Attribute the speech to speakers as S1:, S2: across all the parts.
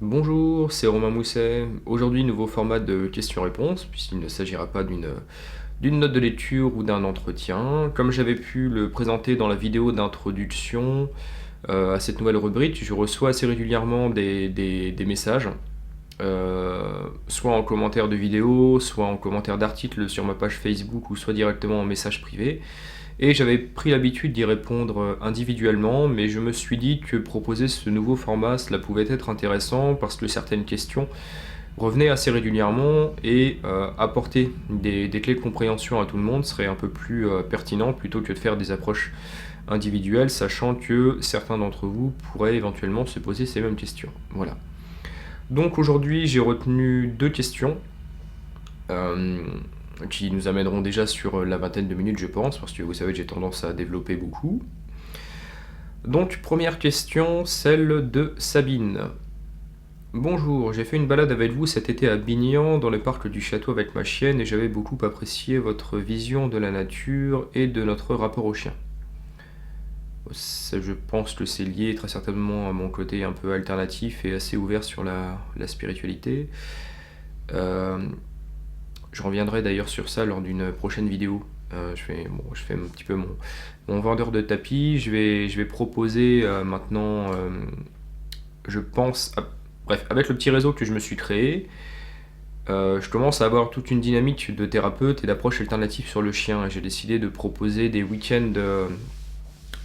S1: Bonjour, c'est Romain Mousset. Aujourd'hui, nouveau format de questions-réponses, puisqu'il ne s'agira pas d'une note de lecture ou d'un entretien. Comme j'avais pu le présenter dans la vidéo d'introduction à cette nouvelle rubrique, je reçois assez régulièrement des messages, soit en commentaire de vidéo, soit en commentaire d'articles sur ma page Facebook, ou soit directement en message privé. Et j'avais pris l'habitude d'y répondre individuellement, mais je me suis dit que proposer ce nouveau format, cela pouvait être intéressant parce que certaines questions revenaient assez régulièrement et apporter des clés de compréhension à tout le monde serait un peu plus pertinent plutôt que de faire des approches individuelles, sachant que certains d'entre vous pourraient éventuellement se poser ces mêmes questions. Voilà. Donc aujourd'hui, j'ai retenu deux questions. Qui nous amèneront déjà sur la vingtaine de minutes, je pense, parce que vous savez que j'ai tendance à développer beaucoup. Donc, première question, celle de Sabine. Bonjour, j'ai fait une balade avec vous cet été à Bignan, dans le parc du château avec ma chienne, et j'avais beaucoup apprécié votre vision de la nature et de notre rapport au chien. Je pense que c'est lié très certainement à mon côté un peu alternatif et assez ouvert sur la spiritualité. Je reviendrai d'ailleurs sur ça lors d'une prochaine vidéo. Je fais un petit peu mon vendeur de tapis. Je vais proposer maintenant, je pense, bref, avec le petit réseau que je me suis créé, je commence à avoir toute une dynamique de thérapeute et d'approche alternative sur le chien. J'ai décidé de proposer des week-ends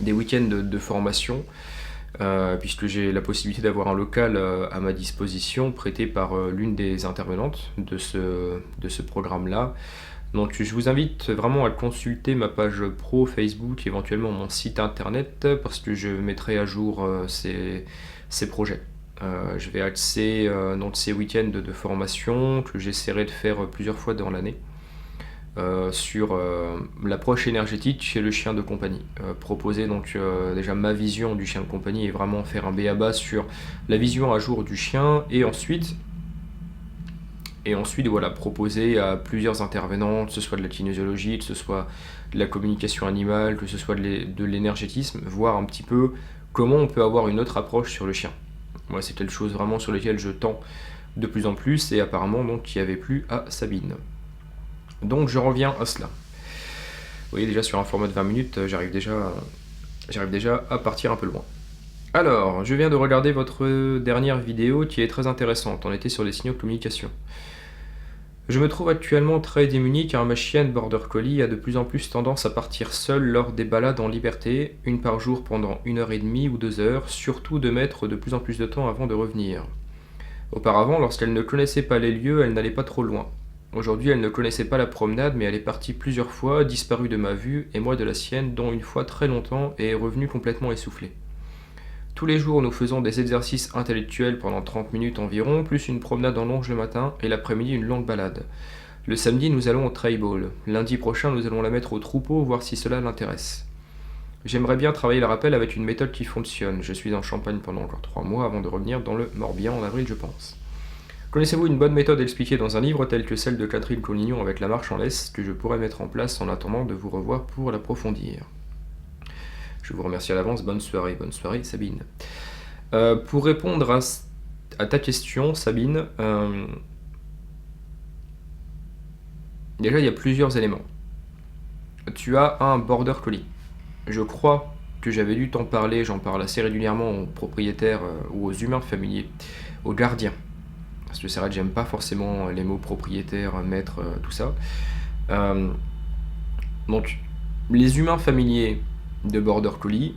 S1: de formation, puisque j'ai la possibilité d'avoir un local à ma disposition, prêté par l'une des intervenantes de ce programme-là. Donc je vous invite vraiment à consulter ma page pro Facebook, éventuellement mon site internet, parce que je mettrai à jour ces projets. Je vais axer donc ces week-ends de formation que j'essaierai de faire plusieurs fois dans l'année. Sur l'approche énergétique chez le chien de compagnie. Proposer donc déjà ma vision du chien de compagnie et vraiment faire un b.a.-ba sur la vision à jour du chien et ensuite voilà, proposer à plusieurs intervenants, que ce soit de la kinésiologie, que ce soit de la communication animale, que ce soit de l'énergétisme, voir un petit peu comment on peut avoir une autre approche sur le chien. Moi, c'est quelque chose vraiment sur lequel je tends de plus en plus et apparemment donc qui avait plu à Sabine. Donc je reviens à cela. Vous voyez déjà sur un format de 20 minutes, j'arrive déjà à partir un peu loin. Alors, je viens de regarder votre dernière vidéo qui est très intéressante. On était sur les signaux de communication. Je me trouve actuellement très démuni car ma chienne Border Collie a de plus en plus tendance à partir seule lors des balades en liberté, une par jour pendant 1h30 ou 2 heures, surtout de mettre de plus en plus de temps avant de revenir. Auparavant, lorsqu'elle ne connaissait pas les lieux, elle n'allait pas trop loin. Aujourd'hui, elle ne connaissait pas la promenade, mais elle est partie plusieurs fois, disparue de ma vue, et moi de la sienne, dont une fois très longtemps, et est revenue complètement essoufflée. Tous les jours, nous faisons des exercices intellectuels pendant 30 minutes environ, plus une promenade en longe le matin, et l'après-midi une longue balade. Le samedi, nous allons au trail-ball. Lundi prochain, nous allons la mettre au troupeau, voir si cela l'intéresse. J'aimerais bien travailler le rappel avec une méthode qui fonctionne. Je suis en Champagne pendant encore 3 mois avant de revenir dans le Morbihan en avril, je pense. Connaissez-vous une bonne méthode expliquée dans un livre telle que celle de Catherine Collignon avec la marche en laisse que je pourrais mettre en place en attendant de vous revoir pour l'approfondir? Je vous remercie à l'avance, bonne soirée Sabine. Pour répondre à ta question Sabine, déjà il y a plusieurs éléments. Tu as un Border Collie. Je crois que j'avais dû t'en parler, j'en parle assez régulièrement aux propriétaires ou aux humains familiers, aux gardiens. Parce que c'est vrai que j'aime pas forcément les mots propriétaire, maître, tout ça. Donc, les humains familiers de Border Collie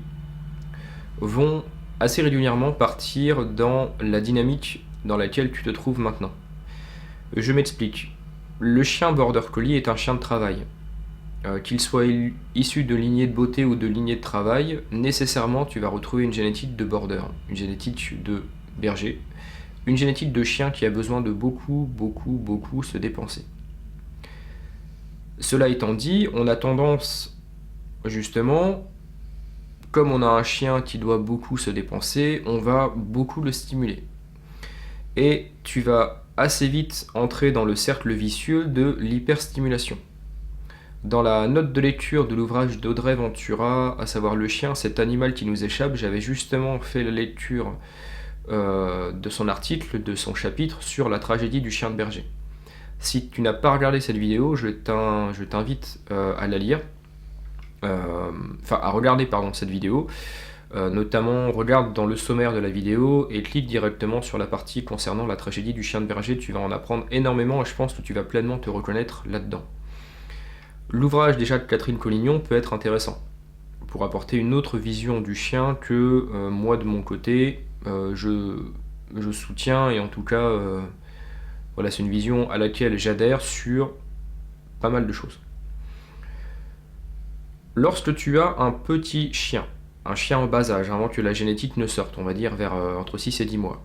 S1: vont assez régulièrement partir dans la dynamique dans laquelle tu te trouves maintenant. Je m'explique. Le chien Border Collie est un chien de travail. Qu'il soit issu de lignée de beauté ou de lignée de travail, nécessairement tu vas retrouver une génétique de border, une génétique de berger, une génétique de chien qui a besoin de beaucoup se dépenser. Cela étant dit, on a tendance, justement, comme on a un chien qui doit beaucoup se dépenser, on va beaucoup le stimuler. Et tu vas assez vite entrer dans le cercle vicieux de l'hyperstimulation. Dans la note de lecture de l'ouvrage d'Audrey Ventura, à savoir Le chien, cet animal qui nous échappe, j'avais justement fait la lecture de son article, de son chapitre sur la tragédie du chien de berger. Si tu n'as pas regardé cette vidéo, je t'invite à la lire, à regarder cette vidéo. Notamment, regarde dans le sommaire de la vidéo et clique directement sur la partie concernant la tragédie du chien de berger. Tu vas en apprendre énormément et je pense que tu vas pleinement te reconnaître là-dedans. L'ouvrage déjà de Catherine Collignon peut être intéressant pour apporter une autre vision du chien que moi de mon côté je soutiens, et en tout cas voilà, c'est une vision à laquelle j'adhère sur pas mal de choses. Lorsque tu as un petit chien, un chien en bas âge, avant que la génétique ne sorte, on va dire vers entre 6 et 10 mois.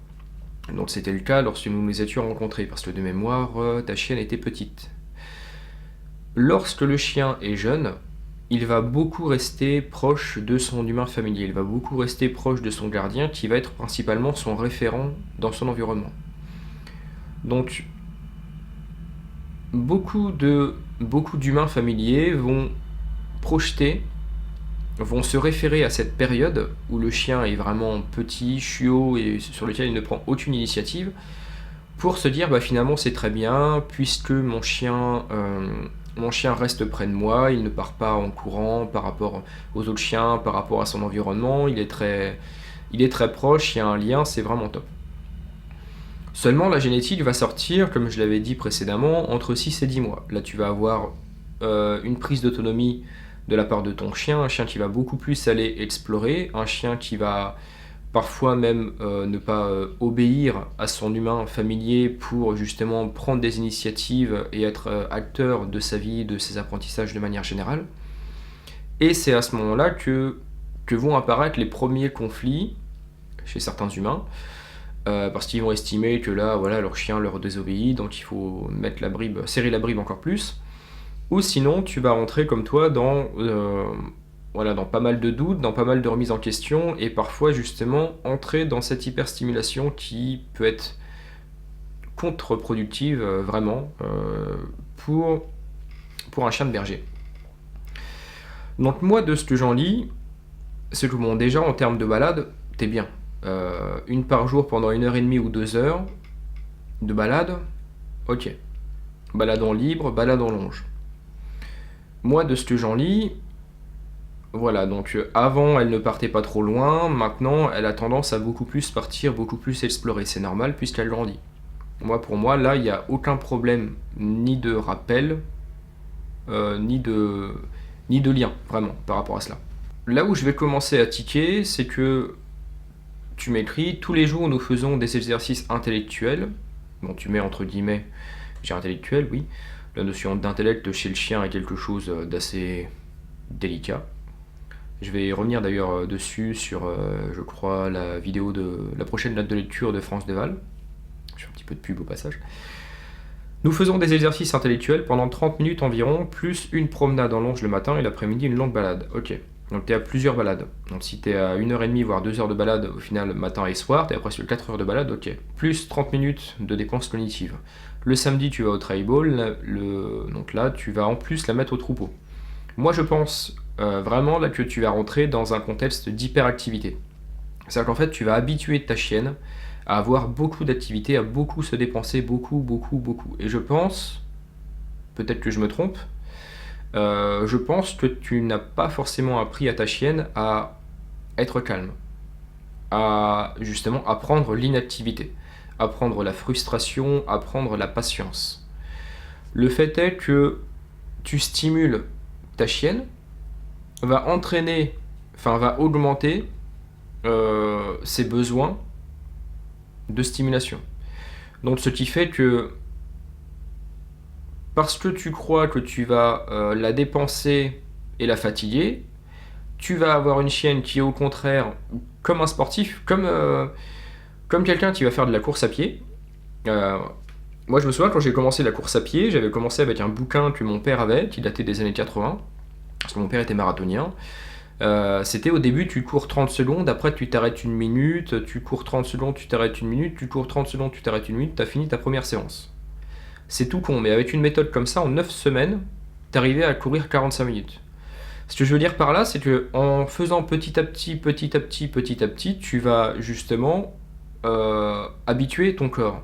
S1: Donc c'était le cas lorsque nous nous étions rencontrés, parce que de mémoire, ta chienne était petite. Lorsque le chien est jeune, il va beaucoup rester proche de son humain familier, il va beaucoup rester proche de son gardien, qui va être principalement son référent dans son environnement. Donc, beaucoup d'humains familiers vont se référer à cette période où le chien est vraiment petit, chiot et sur lequel il ne prend aucune initiative, pour se dire finalement c'est très bien, puisque mon chien reste près de moi, il ne part pas en courant par rapport aux autres chiens, par rapport à son environnement, il est très proche, il y a un lien, c'est vraiment top. Seulement la génétique va sortir, comme je l'avais dit précédemment, entre 6 et 10 mois. Là tu vas avoir une prise d'autonomie de la part de ton chien, un chien qui va beaucoup plus aller explorer, un chien qui va parfois même ne pas obéir à son humain familier pour justement prendre des initiatives et être acteur de sa vie, de ses apprentissages de manière générale. Et c'est à ce moment-là que vont apparaître les premiers conflits chez certains humains, parce qu'ils vont estimer que là, voilà, leur chien leur désobéit, donc il faut serrer la bribe encore plus. Ou sinon, tu vas rentrer comme toi dans pas mal de doutes, dans pas mal de remises en question, et parfois justement entrer dans cette hyperstimulation qui peut être contre-productive vraiment pour un chien de berger. Donc moi, de ce que j'en lis, c'est que déjà en termes de balade, t'es bien. Une par jour pendant 1h30 ou 2 heures de balade, ok. Balade en libre, balade en longe. Moi, de ce que j'en lis, voilà, donc avant elle ne partait pas trop loin, maintenant elle a tendance à beaucoup plus partir, beaucoup plus explorer, c'est normal puisqu'elle grandit. Pour moi, là, il n'y a aucun problème, ni de rappel, ni de lien, vraiment, par rapport à cela. Là où je vais commencer à tiquer, c'est que tu m'écris, tous les jours nous faisons des exercices intellectuels, bon tu mets entre guillemets, j'ai intellectuel, oui, la notion d'intellect chez le chien est quelque chose d'assez délicat. Je vais revenir d'ailleurs dessus sur, je crois, la vidéo de la prochaine note de lecture de France Deval. Je fais un petit peu de pub au passage. Nous faisons des exercices intellectuels pendant 30 minutes environ, plus une promenade en longe le matin et l'après-midi une longue balade. Ok, donc tu es à plusieurs balades. Donc si tu es à 1h30 voire 2 heures de balade au final matin et soir, tu es après sur 4 heures de balade, ok. Plus 30 minutes de dépenses cognitives. Le samedi tu vas au trail ball, donc là tu vas en plus la mettre au troupeau. Moi je pense vraiment là que tu vas rentrer dans un contexte d'hyperactivité. C'est-à-dire qu'en fait tu vas habituer ta chienne à avoir beaucoup d'activités, à beaucoup se dépenser, beaucoup. Et je pense, peut-être que je me trompe, je pense que tu n'as pas forcément appris à ta chienne à être calme, à justement apprendre l'inactivité, apprendre la frustration, apprendre la patience. Le fait est que tu stimules ta chienne, va augmenter ses besoins de stimulation. Donc ce qui fait que parce que tu crois que tu vas la dépenser et la fatiguer, tu vas avoir une chienne qui est au contraire comme un sportif, comme quelqu'un qui va faire de la course à pied. Moi je me souviens quand j'ai commencé la course à pied, j'avais commencé avec un bouquin que mon père avait, qui datait des années 80, parce que mon père était marathonien. C'était au début, tu cours 30 secondes, après tu t'arrêtes une minute, tu cours 30 secondes, tu t'arrêtes une minute, tu cours 30 secondes, tu t'arrêtes une minute, t'as fini ta première séance. C'est tout con, mais avec une méthode comme ça, en 9 semaines, t'arrivais à courir 45 minutes. Ce que je veux dire par là, c'est que en faisant petit à petit, tu vas justement habituer ton corps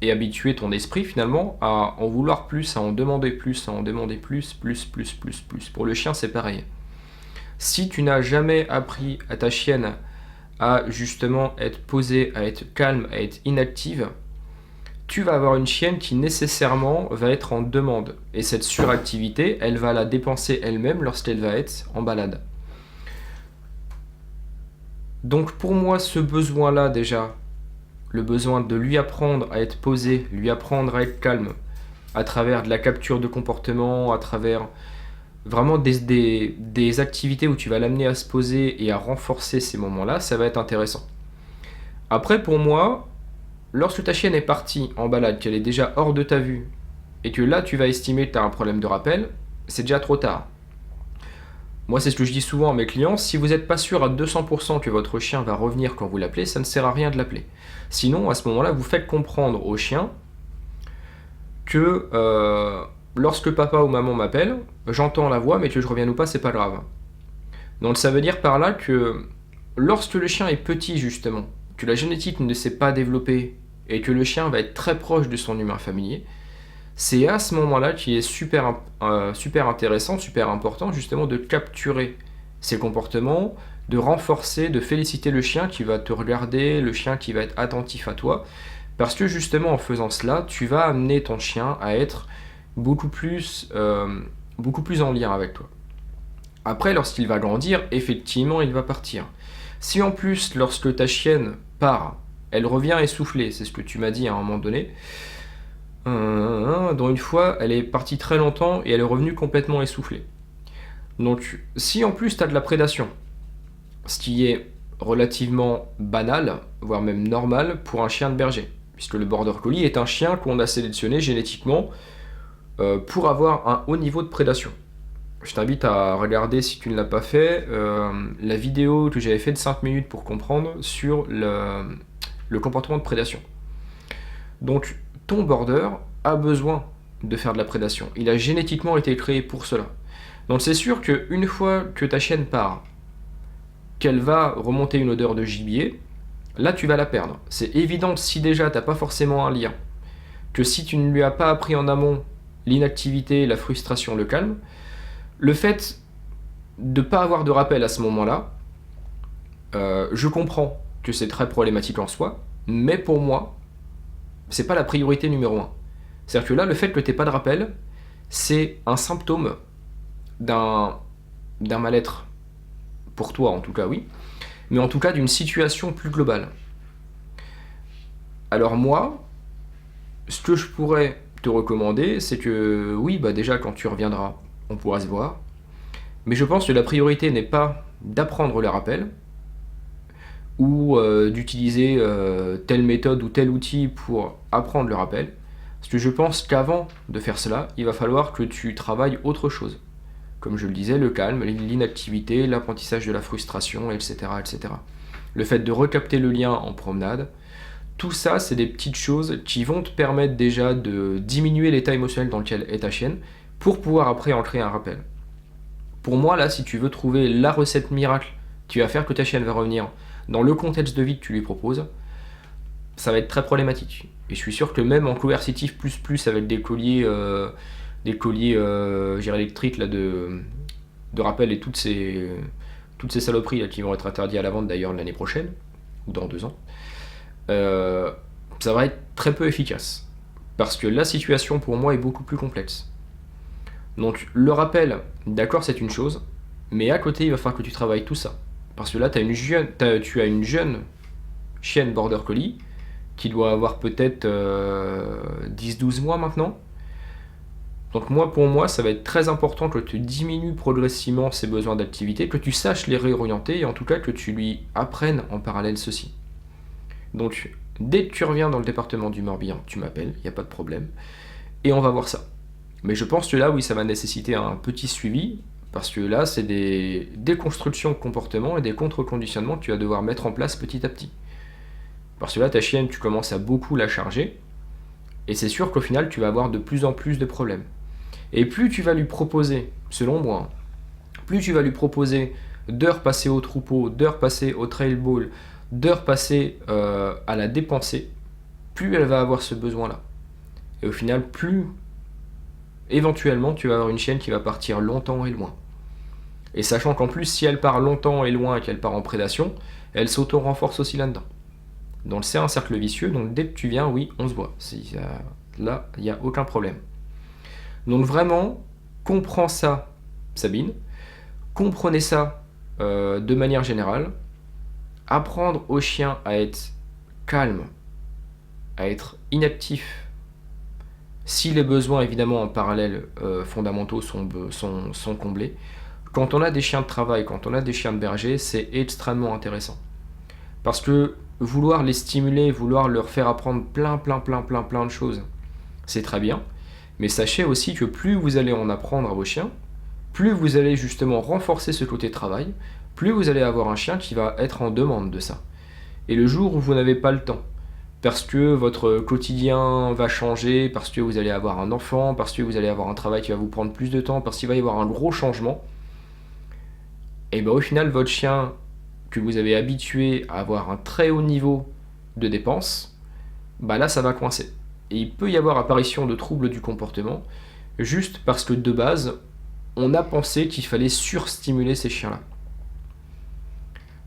S1: et habituer ton esprit finalement à en vouloir plus, à en demander plus, à en demander plus. Pour le chien, c'est pareil. Si tu n'as jamais appris à ta chienne à justement être posée, à être calme, à être inactive, tu vas avoir une chienne qui nécessairement va être en demande. Et cette suractivité, elle va la dépenser elle-même lorsqu'elle va être en balade. Donc pour moi, ce besoin-là déjà, le besoin de lui apprendre à être posé, lui apprendre à être calme, à travers de la capture de comportement, à travers vraiment des activités où tu vas l'amener à se poser et à renforcer ces moments-là, ça va être intéressant. Après, pour moi, lorsque ta chienne est partie en balade, qu'elle est déjà hors de ta vue, et que là tu vas estimer que tu as un problème de rappel, c'est déjà trop tard. Moi, c'est ce que je dis souvent à mes clients, si vous n'êtes pas sûr à 200% que votre chien va revenir quand vous l'appelez, ça ne sert à rien de l'appeler. Sinon, à ce moment-là, vous faites comprendre au chien que lorsque papa ou maman m'appelle, j'entends la voix, mais que je revienne ou pas, c'est pas grave. Donc ça veut dire par là que lorsque le chien est petit justement, que la génétique ne s'est pas développée et que le chien va être très proche de son humain familier, c'est à ce moment-là qu'il est super intéressant, super important justement de capturer ces comportements, de renforcer, de féliciter le chien qui va te regarder, le chien qui va être attentif à toi, parce que justement en faisant cela, tu vas amener ton chien à être beaucoup plus en lien avec toi. Après, lorsqu'il va grandir, effectivement, il va partir. Si en plus, lorsque ta chienne part, elle revient essoufflée, c'est ce que tu m'as dit à un moment donné, dont une fois, elle est partie très longtemps et elle est revenue complètement essoufflée. Donc, si en plus tu as de la prédation, ce qui est relativement banal, voire même normal pour un chien de berger, puisque le Border Collie est un chien qu'on a sélectionné génétiquement pour avoir un haut niveau de prédation. Je t'invite à regarder, si tu ne l'as pas fait, la vidéo que j'avais fait de 5 minutes pour comprendre sur le comportement de prédation. Donc, ton border a besoin de faire de la prédation. Il a génétiquement été créé pour cela. Donc c'est sûr qu'une fois que ta chienne part, qu'elle va remonter une odeur de gibier, là tu vas la perdre. C'est évident, si déjà tu n'as pas forcément un lien, que si tu ne lui as pas appris en amont l'inactivité, la frustration, le calme, le fait de ne pas avoir de rappel à ce moment-là, je comprends que c'est très problématique en soi, mais pour moi, c'est pas la priorité numéro 1. C'est-à-dire que là, le fait que tu n'aies pas de rappel, c'est un symptôme d'un mal-être. Pour toi, en tout cas, oui. Mais en tout cas, d'une situation plus globale. Alors moi, ce que je pourrais te recommander, c'est que, oui, bah déjà, quand tu reviendras, on pourra se voir. Mais je pense que la priorité n'est pas d'apprendre le rappel, ou d'utiliser telle méthode ou tel outil pour apprendre le rappel. Parce que je pense qu'avant de faire cela, il va falloir que tu travailles autre chose. Comme je le disais, le calme, l'inactivité, l'apprentissage de la frustration, etc., etc. Le fait de recapter le lien en promenade, tout ça, c'est des petites choses qui vont te permettre déjà de diminuer l'état émotionnel dans lequel est ta chienne pour pouvoir après en créer un rappel. Pour moi, là, si tu veux trouver la recette miracle qui va faire que ta chienne va revenir dans le contexte de vie que tu lui proposes, ça va être très problématique. Et je suis sûr que même en coercitif plus avec des colliers électriques là, de rappel et toutes ces saloperies là, qui vont être interdites à la vente d'ailleurs l'année prochaine, ou dans 2 ans, ça va être très peu efficace. Parce que la situation pour moi est beaucoup plus complexe. Donc le rappel, d'accord, c'est une chose, mais à côté il va falloir que tu travailles tout ça. Parce que là tu as une jeune chienne Border Collie qui doit avoir peut-être 10-12 mois maintenant. Donc pour moi, ça va être très important que tu diminues progressivement ses besoins d'activité, que tu saches les réorienter et en tout cas que tu lui apprennes en parallèle ceci. Donc dès que tu reviens dans le département du Morbihan, tu m'appelles, il n'y a pas de problème, et on va voir ça. Mais je pense que là, oui, ça va nécessiter un petit suivi, parce que là, c'est des déconstructions de comportement et des contre-conditionnements que tu vas devoir mettre en place petit à petit. Parce que là, ta chienne, tu commences à beaucoup la charger, et c'est sûr qu'au final, tu vas avoir de plus en plus de problèmes. Et plus tu vas lui proposer, selon moi, plus tu vas lui proposer d'heures passées au troupeau, d'heures passées au trail ball, d'heures passées à la dépenser, plus elle va avoir ce besoin-là. Et au final, plus éventuellement tu vas avoir une chienne qui va partir longtemps et loin. Et sachant qu'en plus, si elle part longtemps et loin et qu'elle part en prédation, elle s'auto-renforce aussi là-dedans. Donc c'est un cercle vicieux, donc dès que tu viens, oui, on se voit. Là, il n'y a aucun problème. Donc vraiment, comprends ça, Sabine. Comprenez ça de manière générale. Apprendre au chien à être calme, à être inactif, si les besoins évidemment en parallèle fondamentaux sont comblés. Quand on a des chiens de travail, quand on a des chiens de berger, c'est extrêmement intéressant. Parce que vouloir les stimuler, vouloir leur faire apprendre plein de choses, c'est très bien. Mais sachez aussi que plus vous allez en apprendre à vos chiens, plus vous allez justement renforcer ce côté travail, plus vous allez avoir un chien qui va être en demande de ça. Et le jour où vous n'avez pas le temps, parce que votre quotidien va changer, parce que vous allez avoir un enfant, parce que vous allez avoir un travail qui va vous prendre plus de temps, parce qu'il va y avoir un gros changement, et bien au final, votre chien que vous avez habitué à avoir un très haut niveau de dépenses, bah là ça va coincer. Et il peut y avoir apparition de troubles du comportement, juste parce que de base, on a pensé qu'il fallait surstimuler ces chiens-là.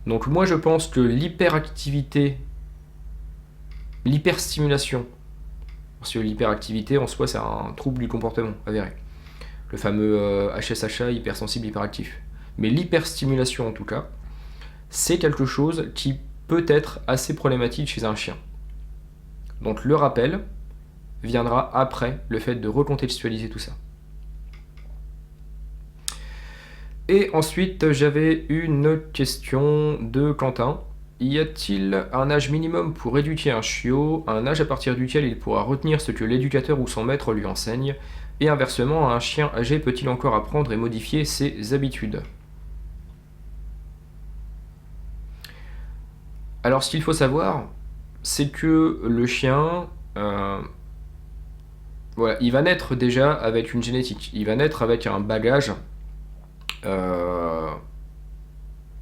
S1: Donc moi je pense que l'hyperactivité, l'hyperstimulation, parce que l'hyperactivité en soi c'est un trouble du comportement avéré, le fameux HSHA, hypersensible, hyperactif. Mais l'hyperstimulation en tout cas, c'est quelque chose qui peut être assez problématique chez un chien. Donc le rappel viendra après le fait de recontextualiser tout ça. Et ensuite, j'avais une question de Quentin. Y a-t-il un âge minimum pour éduquer un chiot, un âge à partir duquel il pourra retenir ce que l'éducateur ou son maître lui enseigne, et inversement, un chien âgé peut-il encore apprendre et modifier ses habitudes? Alors, ce qu'il faut savoir, c'est que le chien, voilà, il va naître déjà avec une génétique, il va naître avec un bagage. Et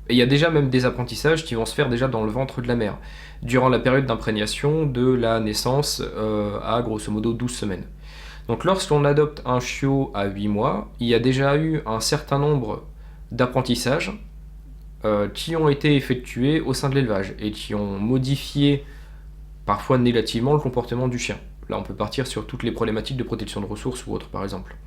S1: il y a déjà même des apprentissages qui vont se faire déjà dans le ventre de la mère, durant la période d'imprégnation de la naissance à grosso modo 12 semaines. Donc lorsqu'on adopte un chiot à 8 mois, il y a déjà eu un certain nombre d'apprentissages qui ont été effectués au sein de l'élevage et qui ont modifié parfois négativement le comportement du chien. Là on peut partir sur toutes les problématiques de protection de ressources ou autres par exemple.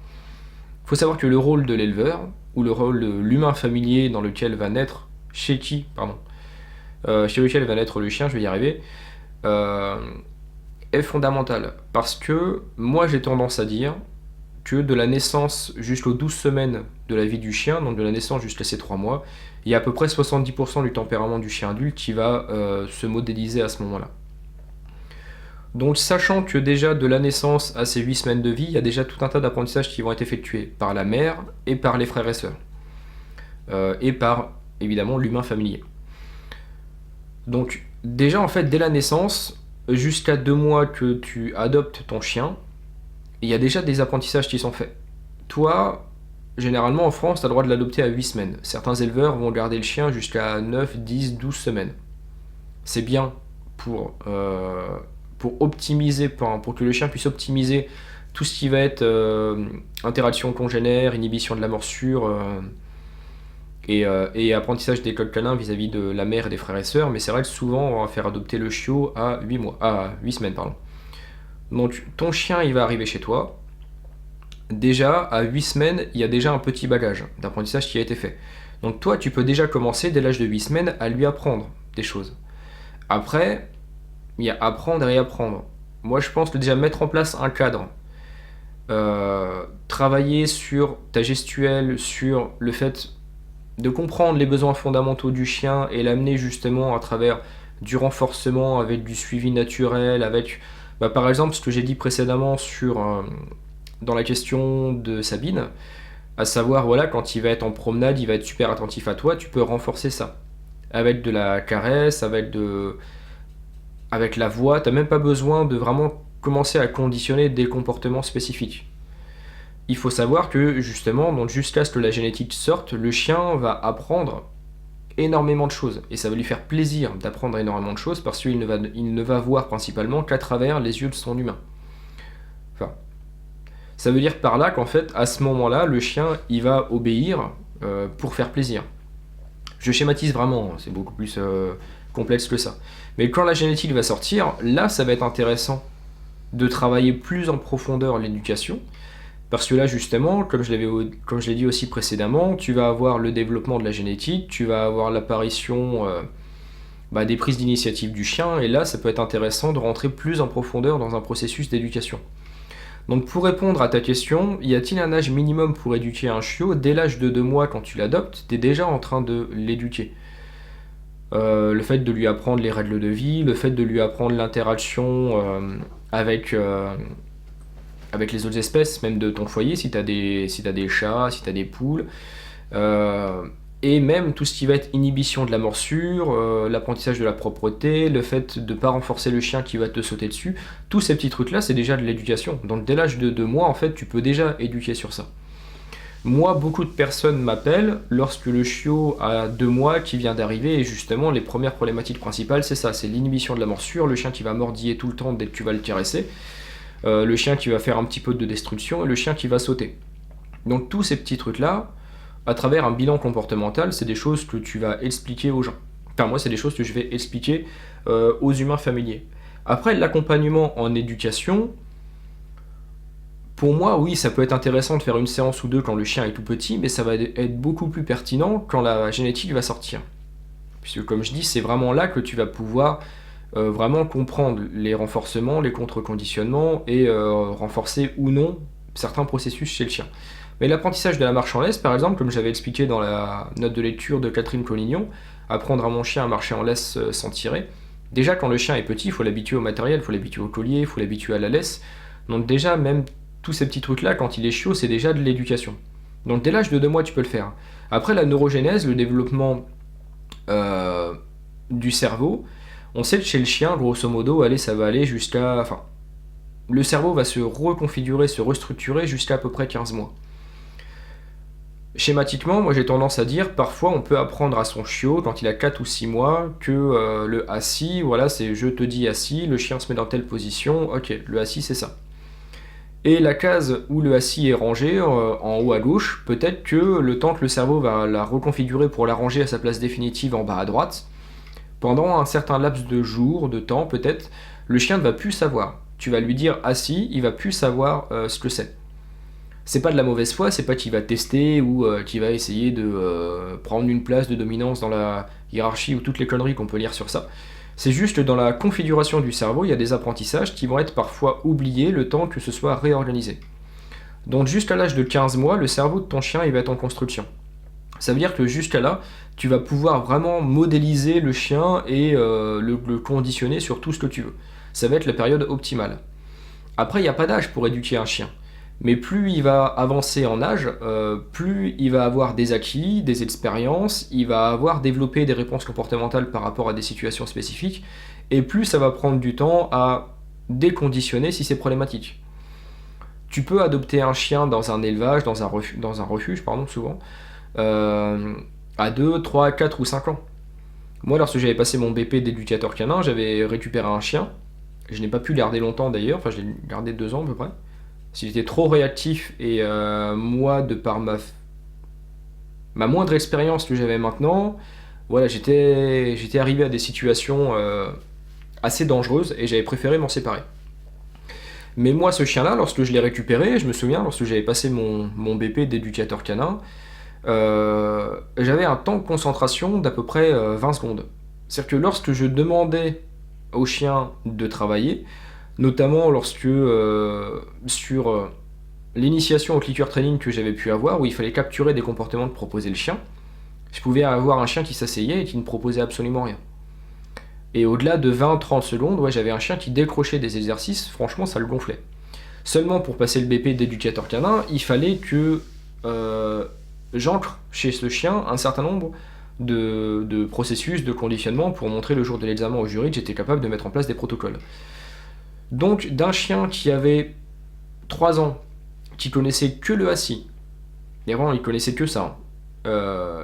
S1: Il faut savoir que le rôle de l'éleveur, ou le rôle de l'humain familier dans lequel va naître, chez lequel va naître le chien, je vais y arriver, est fondamental. Parce que moi j'ai tendance à dire que de la naissance jusqu'aux 12 semaines de la vie du chien, donc de la naissance jusqu'à ses 3 mois, il y a à peu près 70% du tempérament du chien adulte qui va se modéliser à ce moment-là. Donc sachant que déjà de la naissance à ces 8 semaines de vie, il y a déjà tout un tas d'apprentissages qui vont être effectués par la mère et par les frères et sœurs. Et par évidemment l'humain familier. Donc déjà en fait dès la naissance, jusqu'à 2 mois que tu adoptes ton chien, il y a déjà des apprentissages qui sont faits. Toi, généralement en France, tu as le droit de l'adopter à 8 semaines. Certains éleveurs vont garder le chien jusqu'à 9, 10, 12 semaines. C'est bien pour optimiser, pour que le chien puisse optimiser tout ce qui va être interaction congénère, inhibition de la morsure et apprentissage des codes canins vis-à-vis de la mère et des frères et sœurs, mais c'est vrai que souvent on va faire adopter le chiot à 8 semaines. Donc ton chien il va arriver chez toi, déjà à 8 semaines il y a déjà un petit bagage d'apprentissage qui a été fait. Donc toi tu peux déjà commencer dès l'âge de 8 semaines à lui apprendre des choses. Après, il y a apprendre et réapprendre. Moi, je pense que déjà mettre en place un cadre, travailler sur ta gestuelle, sur le fait de comprendre les besoins fondamentaux du chien et l'amener justement à travers du renforcement, avec du suivi naturel, avec, par exemple, ce que j'ai dit précédemment dans la question de Sabine, à savoir, voilà, quand il va être en promenade, il va être super attentif à toi, tu peux renforcer ça. Avec de la caresse, avec la voix, t'as même pas besoin de vraiment commencer à conditionner des comportements spécifiques. Il faut savoir que justement, donc jusqu'à ce que la génétique sorte, le chien va apprendre énormément de choses, et ça va lui faire plaisir d'apprendre énormément de choses, parce qu'il ne va voir principalement qu'à travers les yeux de son humain. Enfin, ça veut dire par là qu'en fait, à ce moment-là, le chien, il va obéir pour faire plaisir. Je schématise vraiment, c'est beaucoup plus complexe que ça. Mais quand la génétique va sortir, là, ça va être intéressant de travailler plus en profondeur l'éducation, parce que là, justement, comme je l'ai dit aussi précédemment, tu vas avoir le développement de la génétique, tu vas avoir l'apparition des prises d'initiative du chien, et là, ça peut être intéressant de rentrer plus en profondeur dans un processus d'éducation. Donc pour répondre à ta question, y a-t-il un âge minimum pour éduquer un chiot? Dès l'âge de 2 mois, quand tu l'adoptes, tu es déjà en train de l'éduquer. Le fait de lui apprendre les règles de vie, le fait de lui apprendre l'interaction avec les autres espèces, même de ton foyer, si tu as des chats, si tu as des poules, et même tout ce qui va être inhibition de la morsure, l'apprentissage de la propreté, le fait de ne pas renforcer le chien qui va te sauter dessus, tous ces petits trucs-là, c'est déjà de l'éducation. Donc dès l'âge de 2 mois, en fait, tu peux déjà éduquer sur ça. Moi, beaucoup de personnes m'appellent lorsque le chiot a 2 mois qui vient d'arriver, et justement, les premières problématiques principales, c'est ça, c'est l'inhibition de la morsure, le chien qui va mordiller tout le temps dès que tu vas le caresser, le chien qui va faire un petit peu de destruction, et le chien qui va sauter. Donc tous ces petits trucs-là, à travers un bilan comportemental, c'est des choses que tu vas expliquer aux gens. Enfin, moi, c'est des choses que je vais expliquer aux humains familiers. Après, l'accompagnement en éducation, pour moi, oui, ça peut être intéressant de faire une séance ou deux quand le chien est tout petit, mais ça va être beaucoup plus pertinent quand la génétique va sortir. Puisque, comme je dis, c'est vraiment là que tu vas pouvoir vraiment comprendre les renforcements, les contre-conditionnements, et renforcer ou non certains processus chez le chien. Mais l'apprentissage de la marche en laisse, par exemple, comme j'avais expliqué dans la note de lecture de Catherine Collignon, apprendre à mon chien à marcher en laisse sans tirer. Déjà, quand le chien est petit, il faut l'habituer au matériel, il faut l'habituer au collier, il faut l'habituer à la laisse. Donc déjà, même tous ces petits trucs-là, quand il est chiot, c'est déjà de l'éducation. Donc dès l'âge de 2 mois, tu peux le faire. Après, la neurogénèse, le développement du cerveau, on sait que chez le chien, grosso modo, ça va aller jusqu'à... Enfin, le cerveau va se reconfigurer, se restructurer jusqu'à à peu près 15 mois. Schématiquement, moi j'ai tendance à dire, parfois on peut apprendre à son chiot, quand il a 4 ou 6 mois, que le assis, voilà, c'est je te dis assis, le chien se met dans telle position, ok, le assis c'est ça. Et la case où le assis est rangé, en haut à gauche, peut-être que le temps que le cerveau va la reconfigurer pour la ranger à sa place définitive en bas à droite, pendant un certain laps de jours, de temps peut-être, le chien ne va plus savoir. Tu vas lui dire assis, il va plus savoir ce que c'est. C'est pas de la mauvaise foi, c'est pas qu'il va tester ou qu'il va essayer de prendre une place de dominance dans la hiérarchie ou toutes les conneries qu'on peut lire sur ça. C'est juste que dans la configuration du cerveau, il y a des apprentissages qui vont être parfois oubliés le temps que ce soit réorganisé. Donc jusqu'à l'âge de 15 mois, le cerveau de ton chien il va être en construction. Ça veut dire que jusqu'à là, tu vas pouvoir vraiment modéliser le chien et le conditionner sur tout ce que tu veux. Ça va être la période optimale. Après, il n'y a pas d'âge pour éduquer un chien. Mais plus il va avancer en âge, plus il va avoir des acquis, des expériences, il va avoir développé des réponses comportementales par rapport à des situations spécifiques, et plus ça va prendre du temps à déconditionner si c'est problématique. Tu peux adopter un chien dans un élevage, dans un refuge, souvent, à 2, 3, 4 ou 5 ans. Moi, lorsque j'avais passé mon BP d'éducateur canin, j'avais récupéré un chien. Je n'ai pas pu le garder longtemps d'ailleurs, enfin je l'ai gardé 2 ans à peu près. S'il était trop réactif et moi, de par ma moindre expérience que j'avais maintenant, voilà, j'étais arrivé à des situations assez dangereuses et j'avais préféré m'en séparer. Mais moi, ce chien-là, lorsque je l'ai récupéré, je me souviens, lorsque j'avais passé mon BP d'éducateur canin, j'avais un temps de concentration d'à peu près 20 secondes. C'est-à-dire que lorsque je demandais au chien de travailler, notamment lorsque sur l'initiation au clicker training que j'avais pu avoir, où il fallait capturer des comportements que proposait le chien, je pouvais avoir un chien qui s'asseyait et qui ne proposait absolument rien. Et au-delà de 20-30 secondes, ouais, j'avais un chien qui décrochait des exercices, franchement ça le gonflait. Seulement pour passer le BP d'éducateur canin, il fallait que j'ancre chez ce chien un certain nombre de processus, de conditionnement pour montrer le jour de l'examen au jury que j'étais capable de mettre en place des protocoles. Donc d'un chien qui avait 3 ans, qui connaissait que le assis, et vraiment il connaissait que ça,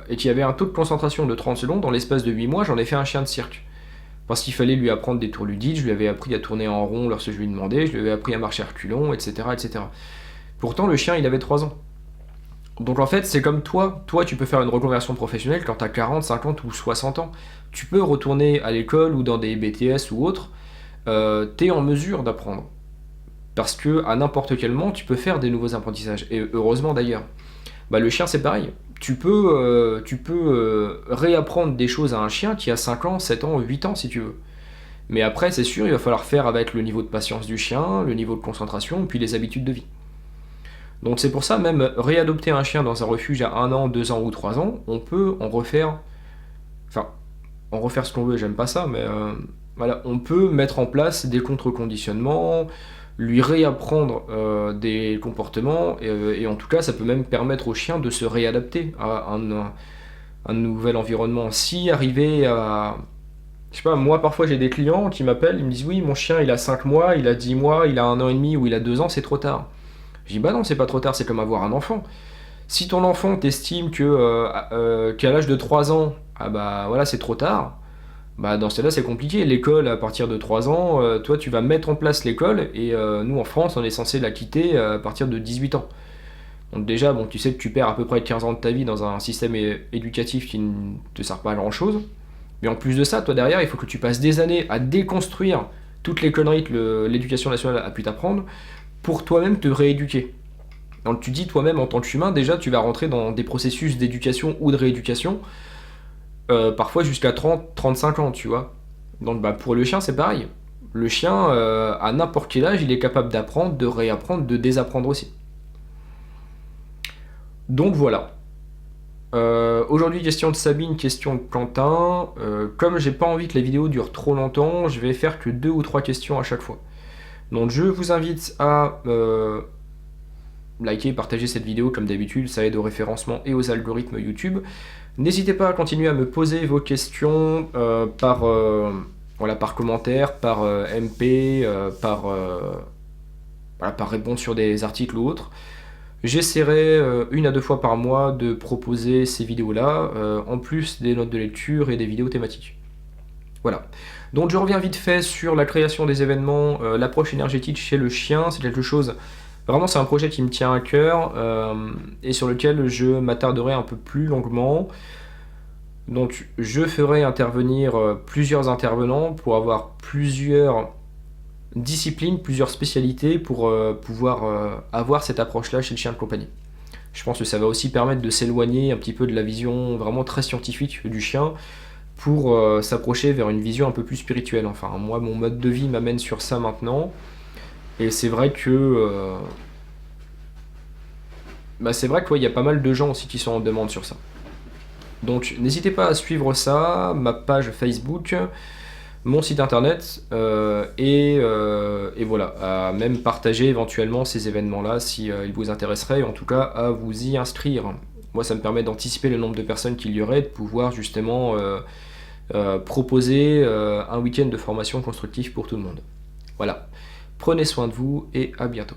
S1: et qu'il y avait un taux de concentration de 30 secondes, dans l'espace de 8 mois, j'en ai fait un chien de cirque. Parce qu'il fallait lui apprendre des tours ludiques, je lui avais appris à tourner en rond lorsque je lui demandais, je lui avais appris à marcher à reculons, etc., etc. Pourtant, le chien, il avait 3 ans. Donc en fait, c'est comme toi. Toi, tu peux faire une reconversion professionnelle quand tu as 40, 50 ou 60 ans. Tu peux retourner à l'école ou dans des BTS ou autres. Tu es en mesure d'apprendre. Parce que à n'importe quel moment, tu peux faire des nouveaux apprentissages. Et heureusement d'ailleurs. Bah, le chien, c'est pareil. Tu peux réapprendre des choses à un chien qui a 5 ans, 7 ans, 8 ans si tu veux. Mais après, c'est sûr, il va falloir faire avec le niveau de patience du chien, le niveau de concentration, puis les habitudes de vie. Donc c'est pour ça, même réadopter un chien dans un refuge à 1 an, 2 ans ou 3 ans, on peut en refaire... Enfin, en refaire ce qu'on veut, j'aime pas ça, mais voilà, on peut mettre en place des contre-conditionnements, lui réapprendre des comportements, et en tout cas, ça peut même permettre au chien de se réadapter à un nouvel environnement. Si arriver à... Je sais pas, moi parfois j'ai des clients qui m'appellent, ils me disent oui, mon chien il a 5 mois, il a 10 mois, il a 1 an et demi ou il a 2 ans, c'est trop tard. Je dis bah non, c'est pas trop tard, c'est comme avoir un enfant. Si ton enfant t'estime qu'à l'âge de 3 ans, ah bah voilà, c'est trop tard, bah dans ce cas-là c'est compliqué. L'école à partir de 3 ans, toi tu vas mettre en place l'école et nous en France on est censé la quitter à partir de 18 ans. Donc déjà, bon, tu sais que tu perds à peu près 15 ans de ta vie dans un système éducatif qui ne te sert pas à grand chose. Mais en plus de ça, toi derrière, il faut que tu passes des années à déconstruire toutes les conneries que l'éducation nationale a pu t'apprendre pour toi-même te rééduquer. Donc tu dis toi-même en tant qu'humain, déjà tu vas rentrer dans des processus d'éducation ou de rééducation, parfois jusqu'à 30-35 ans, tu vois. Donc bah, pour le chien, c'est pareil. Le chien, à n'importe quel âge, il est capable d'apprendre, de réapprendre, de désapprendre aussi. Donc voilà. Aujourd'hui, question de Sabine, question de Quentin. Comme j'ai pas envie que la vidéo dure trop longtemps, je vais faire que 2 ou 3 questions à chaque fois. Donc je vous invite à liker, partager cette vidéo comme d'habitude, ça aide au référencement et aux algorithmes YouTube. N'hésitez pas à continuer à me poser vos questions par commentaire, par MP, par réponse sur des articles ou autres. J'essaierai 1 à 2 fois par mois de proposer ces vidéos-là, en plus des notes de lecture et des vidéos thématiques. Voilà. Donc je reviens vite fait sur la création des événements, l'approche énergétique chez le chien, c'est quelque chose... Vraiment, c'est un projet qui me tient à cœur et sur lequel je m'attarderai un peu plus longuement. Donc je ferai intervenir plusieurs intervenants pour avoir plusieurs disciplines, plusieurs spécialités pour pouvoir avoir cette approche-là chez le chien de compagnie. Je pense que ça va aussi permettre de s'éloigner un petit peu de la vision vraiment très scientifique du chien pour s'approcher vers une vision un peu plus spirituelle. Enfin, moi, mon mode de vie m'amène sur ça maintenant. Et c'est vrai que... c'est vrai qu'il y a pas mal de gens aussi qui sont en demande sur ça. Donc n'hésitez pas à suivre ça, ma page Facebook, mon site internet, et voilà, à même partager éventuellement ces événements-là si ils vous intéresseraient, et en tout cas à vous y inscrire. Moi ça me permet d'anticiper le nombre de personnes qu'il y aurait, de pouvoir justement proposer un week-end de formation constructive pour tout le monde. Voilà, prenez soin de vous et à bientôt.